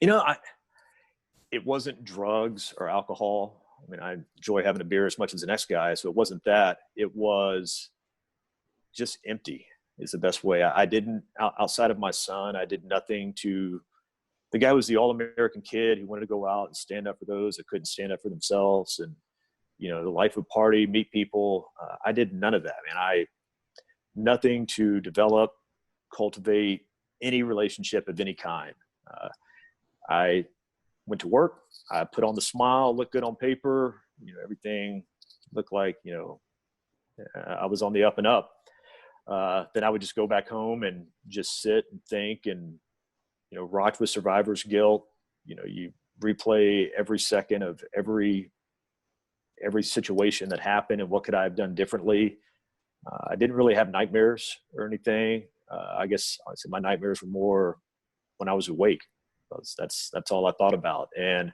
Speaker 2: It wasn't drugs or alcohol. I mean, I enjoy having a beer as much as the next guy, so it wasn't that. It was just empty is the best way. I didn't, outside of my son, I did nothing to, the guy was the all-American kid who wanted to go out and stand up for those that couldn't stand up for themselves. And, the life would party, meet people. I did none of that, man. Nothing to develop, cultivate any relationship of any kind. I went to work. I put on the smile, looked good on paper. Everything looked like, I was on the up and up. Then I would just go back home and just sit and think and, rocked with survivor's guilt. You replay every second of every situation that happened and what could I have done differently. I didn't really have nightmares or anything. I guess honestly, my nightmares were more when I was awake. That's all I thought about. And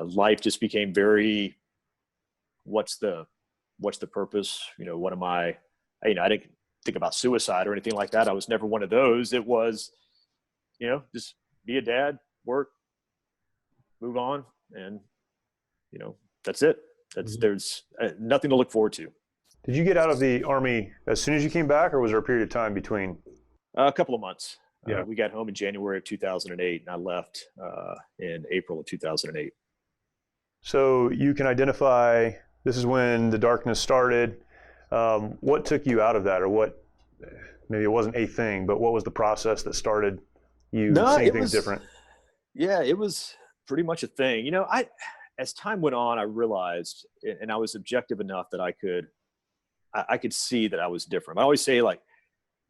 Speaker 2: life just became very, what's the purpose? What am I didn't think about suicide or anything like that. I was never one of those. It was, just be a dad, work, move on. And, that's it. There's nothing to look forward to.
Speaker 1: Did you get out of the Army as soon as you came back, or was there a period of time between?
Speaker 2: A couple of months.
Speaker 1: Yeah.
Speaker 2: We got home in January of 2008, and I left in April of 2008.
Speaker 1: So you can identify, this is when the darkness started. What took you out of that, or what, maybe it wasn't a thing, but what was the process that started you seeing things different?
Speaker 2: Yeah, it was pretty much a thing. As time went on, I realized, and I was objective enough that I could see that I was different. I always say, like,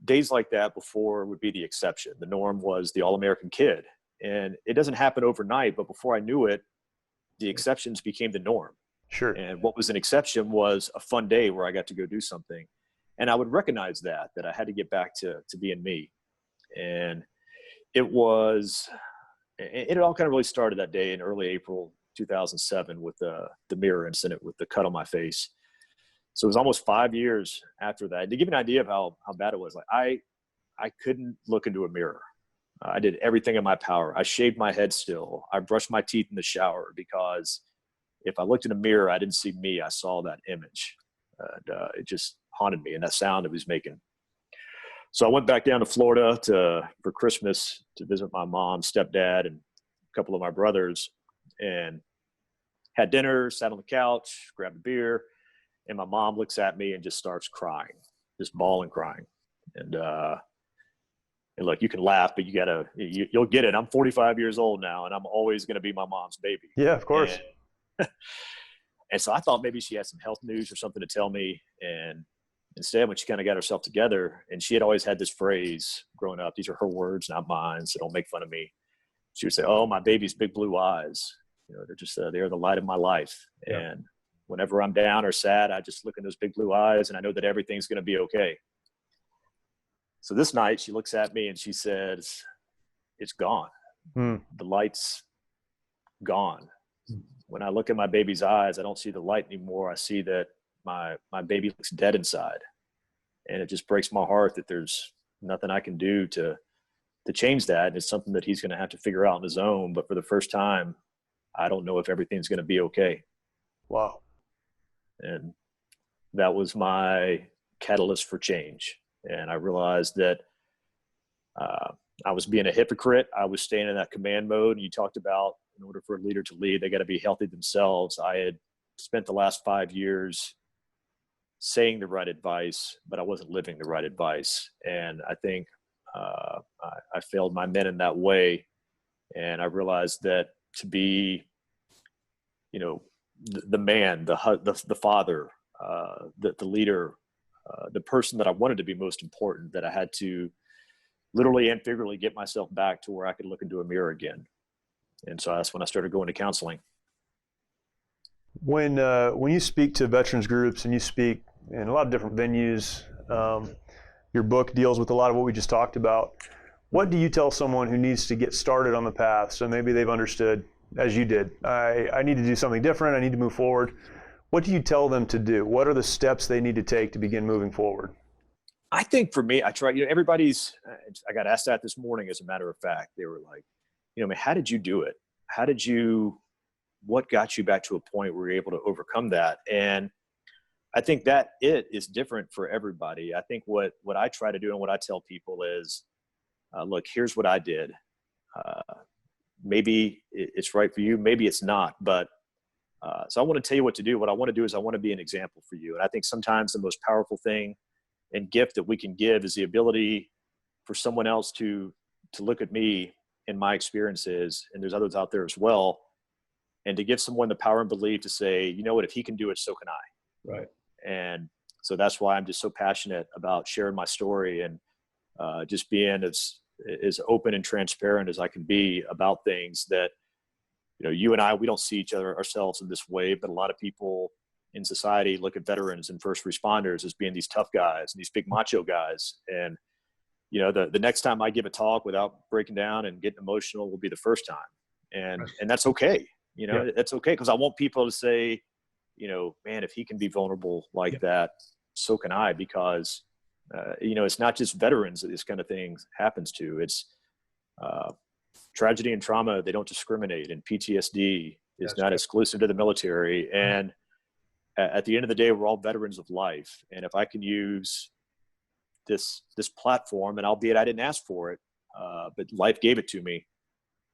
Speaker 2: days like that before would be the exception. The norm was the all-American kid. And it doesn't happen overnight, but before I knew it, the exceptions became the norm.
Speaker 1: Sure.
Speaker 2: And what was an exception was a fun day where I got to go do something. And I would recognize that I had to get back to being me. And it all kind of really started that day in early April 2007 with the mirror incident with the cut on my face. So it was almost 5 years after that. To give you an idea of how bad it was, like I couldn't look into a mirror. I did everything in my power. I shaved my head still. I brushed my teeth in the shower because if I looked in a mirror, I didn't see me. I saw that image. And it just haunted me, and that sound it was making. So I went back down to Florida for Christmas to visit my mom, stepdad, and a couple of my brothers, and had dinner, sat on the couch, grabbed a beer, and my mom looks at me and just starts crying, just bawling, crying. And look, you can laugh, but you'll get it. I'm 45 years old now, and I'm always going to be my mom's baby.
Speaker 1: Yeah, of course.
Speaker 2: And so I thought maybe she had some health news or something to tell me. And instead, when she kind of got herself together, and she had always had this phrase growing up, these are her words, not mine, so don't make fun of me. She would say, "Oh, my baby's big blue eyes. They're just, they're the light of my life." Yeah. And whenever I'm down or sad, I just look in those big blue eyes and I know that everything's going to be okay. So this night she looks at me and she says, "It's gone. The light's gone." When I look in my baby's eyes, I don't see the light anymore. I see that my baby looks dead inside. And it just breaks my heart that there's nothing I can do to change that. And it's something that he's going to have to figure out on his own. But for the first time, I don't know if everything's going to be okay.
Speaker 1: Wow.
Speaker 2: And that was my catalyst for change. And I realized that I was being a hypocrite. I was staying in that command mode. And you talked about, in order for a leader to lead, they got to be healthy themselves. I had spent the last 5 years saying the right advice, but I wasn't living the right advice. And I think I failed my men in that way. And I realized that to be, the man, the father, the leader, the person that I wanted to be most important, that I had to literally and figuratively get myself back to where I could look into a mirror again. And so that's when I started going to counseling.
Speaker 1: When you speak to veterans groups and you speak in a lot of different venues, your book deals with a lot of what we just talked about. What do you tell someone who needs to get started on the path? So maybe they've understood, as you did, I need to do something different. I need to move forward. What do you tell them to do? What are the steps they need to take to begin moving forward?
Speaker 2: I think for me, I try, everybody's, I got asked that this morning, as a matter of fact. They were like, man, how did you do it? What got you back to a point where you're able to overcome that? And I think that it is different for everybody. I think what I try to do and what I tell people is, look, here's what I did. Maybe it's right for you. Maybe it's not. But so I want to tell you what to do. What I want to do is I want to be an example for you. And I think sometimes the most powerful thing and gift that we can give is the ability for someone else to look at me and my experiences, and there's others out there as well, and to give someone the power and belief to say, you know what, if he can do it, so can I.
Speaker 1: Right.
Speaker 2: And so that's why I'm just so passionate about sharing my story and just being as open and transparent as I can be about things that, you and I, we don't see each other ourselves in this way, but a lot of people in society look at veterans and first responders as being these tough guys and these big macho guys. And, the next time I give a talk without breaking down and getting emotional will be the first time. And that's okay. That's okay. Because I want people to say, man, if he can be vulnerable like that, so can I, because, it's not just veterans that this kind of thing happens to. It's tragedy and trauma. They don't discriminate. And PTSD is not exclusive to the military. And at the end of the day, we're all veterans of life. And if I can use this platform, and albeit I didn't ask for it, but life gave it to me.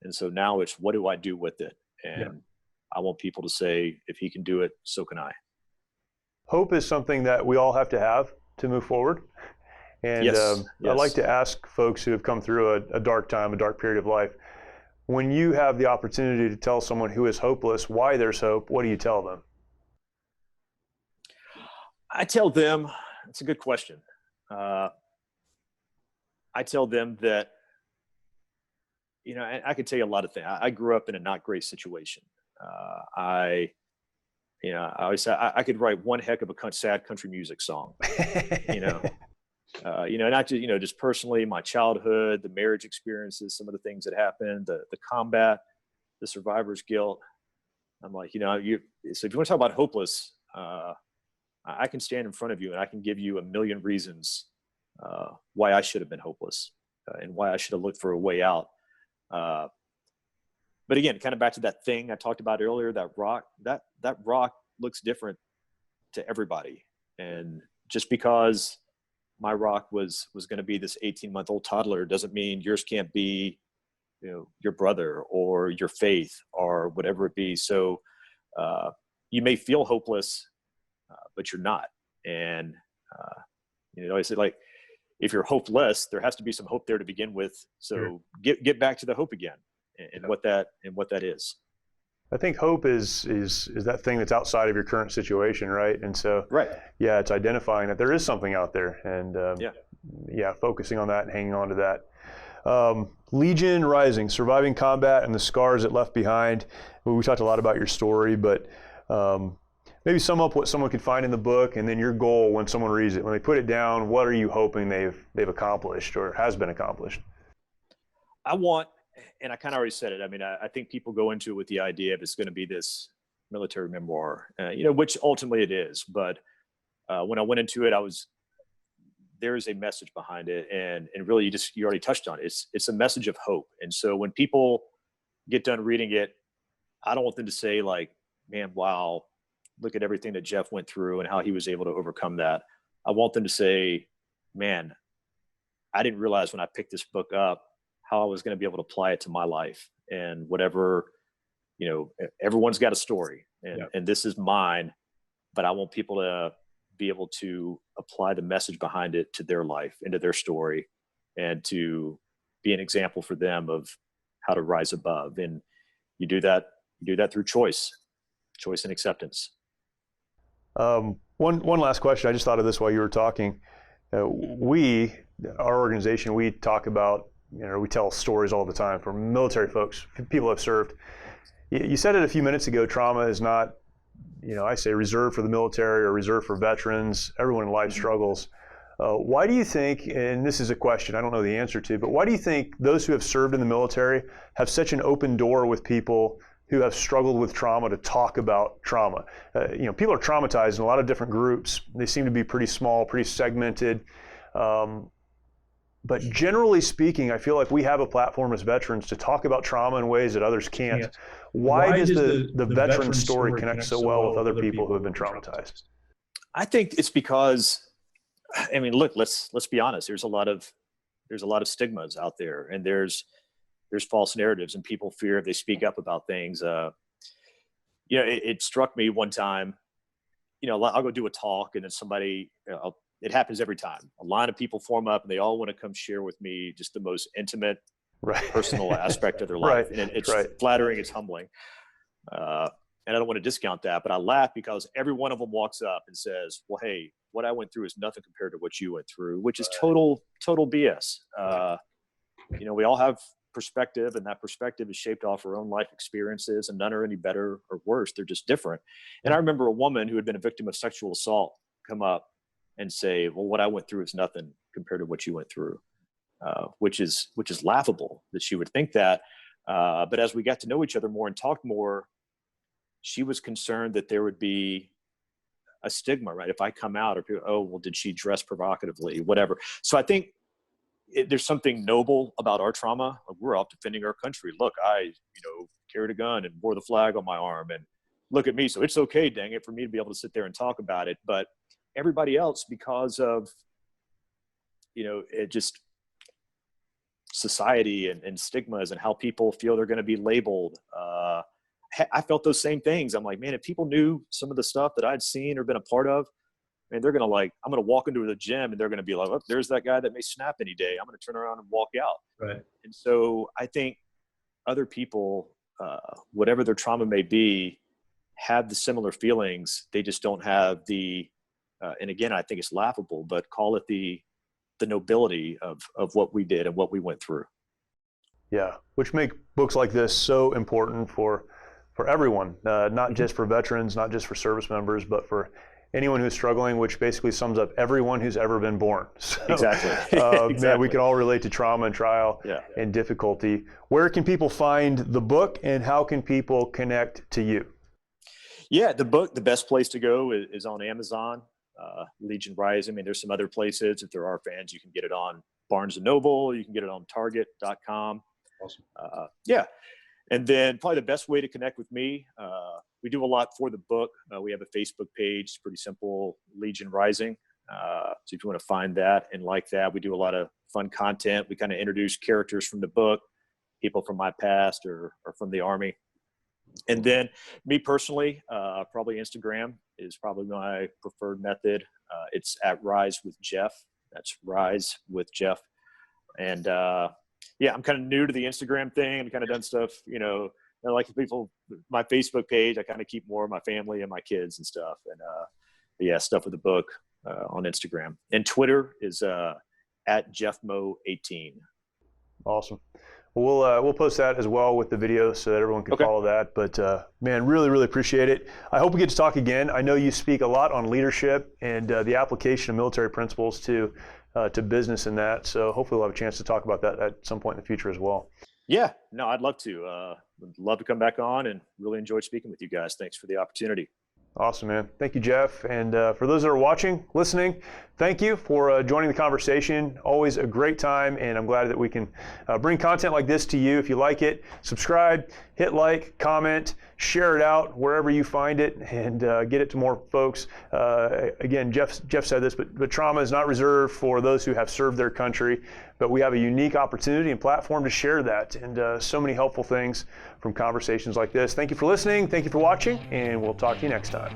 Speaker 2: And so now it's, what do I do with it? And I want people to say, if he can do it, so can I.
Speaker 1: Hope is something that we all have to move forward. And
Speaker 2: yes.
Speaker 1: I'd like to ask folks who have come through a dark time, a dark period of life, when you have the opportunity to tell someone who is hopeless why there's hope, what do you tell them?
Speaker 2: I tell them, it's a good question. I tell them that, I could tell you a lot of things. I grew up in a not great situation. I always say I could write one heck of a sad country music song, not just, just personally, my childhood, the marriage experiences, some of the things that happened, the combat, the survivor's guilt. I'm like, so if you want to talk about hopeless, I can stand in front of you and I can give you a million reasons why I should have been hopeless and why I should have looked for a way out. But again, kind of back to that thing I talked about earlier, that rock looks different to everybody. And just because my rock was going to be this 18-month-old toddler doesn't mean yours can't be, your brother or your faith or whatever it be. So you may feel hopeless, but you're not. And, I said, like, if you're hopeless, there has to be some hope there to begin with. So get back to the hope again and what that is.
Speaker 1: I think hope is that thing that's outside of your current situation, right? And so, it's identifying that there is something out there and, focusing on that and hanging on to that. Legion Rising, surviving combat and the scars it left behind. We talked a lot about your story, but maybe sum up what someone could find in the book, and then your goal when someone reads it. When they put it down, what are you hoping they've accomplished or has been accomplished?
Speaker 2: And I kind of already said it. I mean, I think people go into it with the idea of it's going to be this military memoir, which ultimately it is. But when I went into it, there is a message behind it, and really you already touched on it. It's a message of hope. And so when people get done reading it, I don't want them to say like, man, wow, look at everything that Jeff went through and how he was able to overcome that. I want them to say, man, I didn't realize when I picked this book up how I was going to be able to apply it to my life and whatever, everyone's got a story and this is mine, but I want people to be able to apply the message behind it to their life, into their story, and to be an example for them of how to rise above. And you do that through choice and acceptance.
Speaker 1: One last question. I just thought of this while you were talking. Our organization, we talk about, we tell stories all the time from military folks, people who have served. You said it a few minutes ago, trauma is not I say reserved for the military or reserved for veterans. Everyone in life struggles. Why do you think, and this is a question I don't know the answer to, but why do you think those who have served in the military have such an open door with people who have struggled with trauma to talk about trauma? People are traumatized in a lot of different groups. They seem to be pretty small, pretty segmented. But generally speaking, I feel like we have a platform as veterans to talk about trauma in ways that others can't. Why does the veteran story connect so well with other people who have been traumatized?
Speaker 2: I think it's because, look, let's be honest. There's a lot of stigmas out there, and there's false narratives, and people fear if they speak up about things. It struck me one time, I'll go do a talk, and then somebody, it happens every time. A line of people form up, and they all want to come share with me just the most intimate, personal aspect of their life. And it's flattering, it's humbling. And I don't want to discount that, but I laugh because every one of them walks up and says, well, hey, what I went through is nothing compared to what you went through, which is total BS. We all have perspective, and that perspective is shaped off our own life experiences, and none are any better or worse. They're just different. And I remember a woman who had been a victim of sexual assault come up and say, well, what I went through is nothing compared to what you went through, which is laughable that she would think that. But as we got to know each other more and talked more, she was concerned that there would be a stigma, right? If I come out, or people, oh, well, did she dress provocatively, whatever. So I think there's something noble about our trauma. Like, we're off defending our country. Look, I, carried a gun and wore the flag on my arm, and look at me. So it's okay, dang it, for me to be able to sit there and talk about it. But everybody else, because of, it just society and stigmas and how people feel they're going to be labeled. I felt those same things. I'm like, man, if people knew some of the stuff that I'd seen or been a part of, man, they're going to I'm going to walk into the gym and they're going to be like, oh, there's that guy that may snap any day. I'm going to turn around and walk out.
Speaker 3: Right.
Speaker 2: And so I think other people, whatever their trauma may be, have the similar feelings. They just don't have the, and again, I think it's laughable, but call it the nobility of what we did and what we went through.
Speaker 1: Yeah, which make books like this so important for everyone, not just for veterans, not just for service members, but for anyone who's struggling, which basically sums up everyone who's ever been born. So,
Speaker 2: exactly.
Speaker 1: Exactly. Man, we can all relate to trauma and trial and difficulty. Where can people find the book, and how can people connect to you?
Speaker 2: Yeah, the book, the best place to go is on Amazon, Legion Rising. There's some other places. If there are fans, you can get it on Barnes & Noble. You can get it on Target.com.
Speaker 3: Awesome.
Speaker 2: And then probably the best way to connect with me, we do a lot for the book. We have a Facebook page. It's pretty simple, Legion Rising. So if you want to find that and like that, we do a lot of fun content. We kind of introduce characters from the book, people from my past or from the Army. And then me personally, probably Instagram is probably my preferred method. It's at Rise with Jeff. That's Rise with Jeff. And I'm kind of new to the Instagram thing. I've kind of done stuff, like people, my Facebook page, I kind of keep more of my family and my kids and stuff. And stuff with the book on Instagram. And Twitter is at JeffMo18.
Speaker 1: Awesome. We'll post that as well with the video so that everyone can follow that. But man, really, really appreciate it. I hope we get to talk again. I know you speak a lot on leadership and the application of military principles to business and that. So hopefully we'll have a chance to talk about that at some point in the future as well.
Speaker 2: Yeah, no, I'd love to. Would love to come back on, and really enjoyed speaking with you guys. Thanks for the opportunity.
Speaker 1: Awesome, man. Thank you, Jeff. And for those that are watching, listening, thank you for joining the conversation. Always a great time, and I'm glad that we can bring content like this to you. If you like it, subscribe, hit like, comment, share it out wherever you find it, and get it to more folks. Again, Jeff said this, but trauma is not reserved for those who have served their country, but we have a unique opportunity and platform to share that, and so many helpful things from conversations like this. Thank you for listening. Thank you for watching, and we'll talk to you next time.